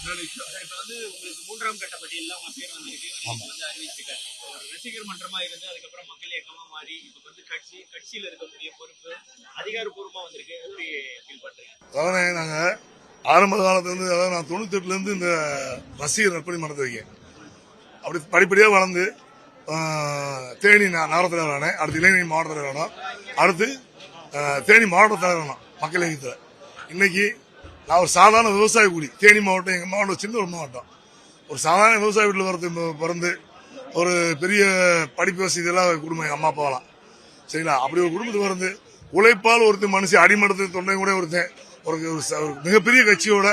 இப்ப வந்து உங்களுக்கு மூன்றாம் கட்ட பட்டியல்ல உங்க பேர் வந்திருக்கு, வந்து அறிவிச்சிருக்காரு. ஒரு ரசிகர் மன்றமா இருந்து அதுக்கப்புறம் மக்கள் இயக்கமா மாறி இப்ப வந்து கட்சியில இருக்கக்கூடிய பொறுப்பு அதிகாரப்பூர்வமா வந்திருக்கு. எப்படி ஃபீல் பண்றீங்க? அதாவது நாங்க ஆரம்ப காலத்துல இருந்து, அதாவது நான் 98ல இருந்து இந்த ரசிகர் நற்பணி மன்றத்தை வைக்கேன். அப்படி படிப்படியா வளர்ந்து தேனி நகர தலைவரானேன், அடுத்து இளைஞர் மாவட்ட தலைவரானோம், அடுத்து தேனி மாவட்ட தலைவரானோம் மக்கள் இயக்கத்தில். இன்னைக்கு நான் ஒரு சாதாரண விவசாய கூலி. தேனி மாவட்டம் எங்க மாவட்டம் சின்ன ஒரு மாவட்டம். ஒரு சாதாரண விவசாய வீட்டில் பிறந்து ஒரு பெரிய படிப்பு வசதி எல்லாம் குடும்பம், எங்க அம்மா அப்பாவெல்லாம் சரிங்களா. அப்படி ஒரு குடும்பத்துக்கு பிறந்து உழைப்பால் ஒருத்தன் மனுஷன் அடிமட்டத்து தொண்டை கூட ஒருத்தன் ஒரு மிகப்பெரிய கட்சியோட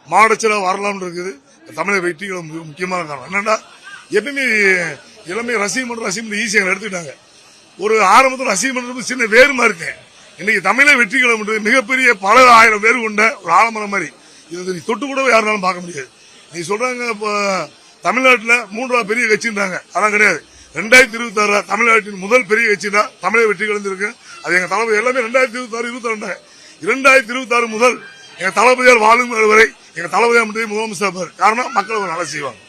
மாவட்டத்தில் வரலாம்னு இருக்குது. தமிழக வெற்றிகள் முக்கியமான காரணம் என்னன்னா, எப்பயுமே இளமை ரசிகமன்றம் ஈஸியாக எடுத்துக்கிட்டாங்க. ஒரு ஆரம்பத்தில் ரசிகமன்றம் சின்ன வேறு மாதிரி இருக்கேன். இன்னைக்கு தமிழக வெற்றிகளம் மிகப்பெரிய பல ஆயிரம் பேர் கொண்ட ஒரு ஆலமரம் மாதிரி. இது நீ தொட்டு கூட யாருனாலும் பார்க்க முடியாது. நீ சொல்றாங்க இப்போ தமிழ்நாட்டில் 3வது பெரிய கட்சின்றாங்க, அதான் கிடையாது. 2026 தமிழ்நாட்டின் முதல் பெரிய கட்சி தான் தமிழக வெற்றிகள் இருக்கு. அது எங்க தளபதி எல்லாமே 2026 22 2026 முதல் எங்க தளபதியார் வாழும் வரை எங்க தளபதியார் மட்டும் முதலமைச்சர். காரணம் மக்கள் நல்லா செய்வாங்க.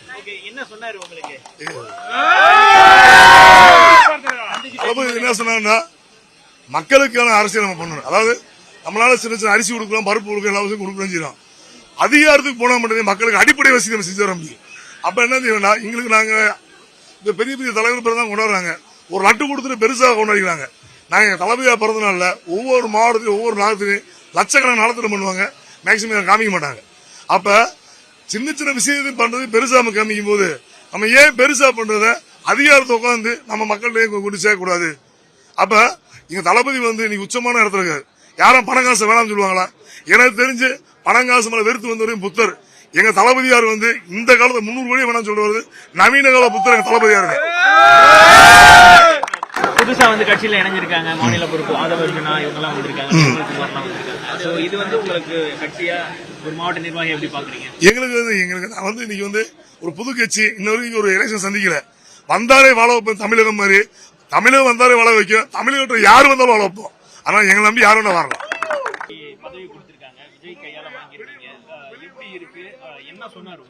தளபதி என்ன சொன்னாங்கன்னா, மக்களுக்கான அரசியல் நம்ம பண்ணணும். அதாவது நம்மளால சின்ன சின்ன அரிசி கொடுக்கலாம், பருப்பு கொடுக்கலாம், எல்லா விஷயம் கொடுக்கலாம் செய்யலாம். அதிகாரத்துக்கு போனா மட்டும் மக்களுக்கு அடிப்படை வசதி நம்ம செஞ்சு வர முடியும். அப்ப என்ன செய்யணும்னா, எங்களுக்கு நாங்க இந்த பெரிய பெரிய தலைவர் பிறகு தான் கொண்டாடுறாங்க, ஒரு லட்டு கொடுத்துட்டு பெருசாக கொண்டாடிக்கிறாங்க. நாங்க எங்க தளபதியா பிறந்தனால ஒவ்வொரு மாவட்டத்திலும் ஒவ்வொரு நகரத்திலையும் லட்சக்கணக்கான நலத்திட்டம் பண்ணுவாங்க. மேக்சிமம் காமிக்க மாட்டாங்க. அப்ப சின்ன சின்ன விஷயத்தை பண்றது பெருசா நம்ம காமிக்கும் போது நம்ம ஏன் பெருசா பண்றத அதிகாரத்தை உட்காந்து நம்ம மக்கள்கிட்ட கொண்டு சேர்க்கக்கூடாது? அப்ப எங்க தளபதி வந்து இன்னைக்கு உச்சமான இடத்துல இருக்காரு. யாரும் பணம் காசு வேணாம்னு சொல்லுவாங்களா? எனக்கு தெரிஞ்சு பணம் காசு மேல வெறுத்து வந்தவரையும் புத்தர். எங்க தளபதியார் வந்து இந்த காலத்துல 300 கோடி வேணாம் சொல்றது நவீன கால புத்தர் எங்க தளபதியாரு. புதுசா வந்து கட்சியில இணைஞ்சிருக்காங்க, மாநில பொறுப்பு ஆதவர்ஜனா இவங்கெல்லாம் வந்திருக்காங்க. இது வந்து உங்களுக்கு கட்சியா ஒரு மாவட்ட நிர்வாகி எப்படி பாக்குறீங்க? எங்களுக்கு நான் வந்து இன்னைக்கு வந்து ஒரு புது கட்சி இன்னொரு ஒரு எலெக்ஷன் சந்திக்கல. வந்தாரே வாழ வைப்போம். தமிழகம் மாதிரி தமிழகம் வந்தாரே வாழ வைக்கும். தமிழகத்தில் யாரு வந்தாலும் வாழ வைப்போம். ஆனா எங்களை நம்பி யாரும் வரலாம். பதவி கொடுத்திருக்காங்க, விஜய் கையால வாங்கிருக்கீங்க, எப்படி இருக்கு, என்ன சொன்னாரு?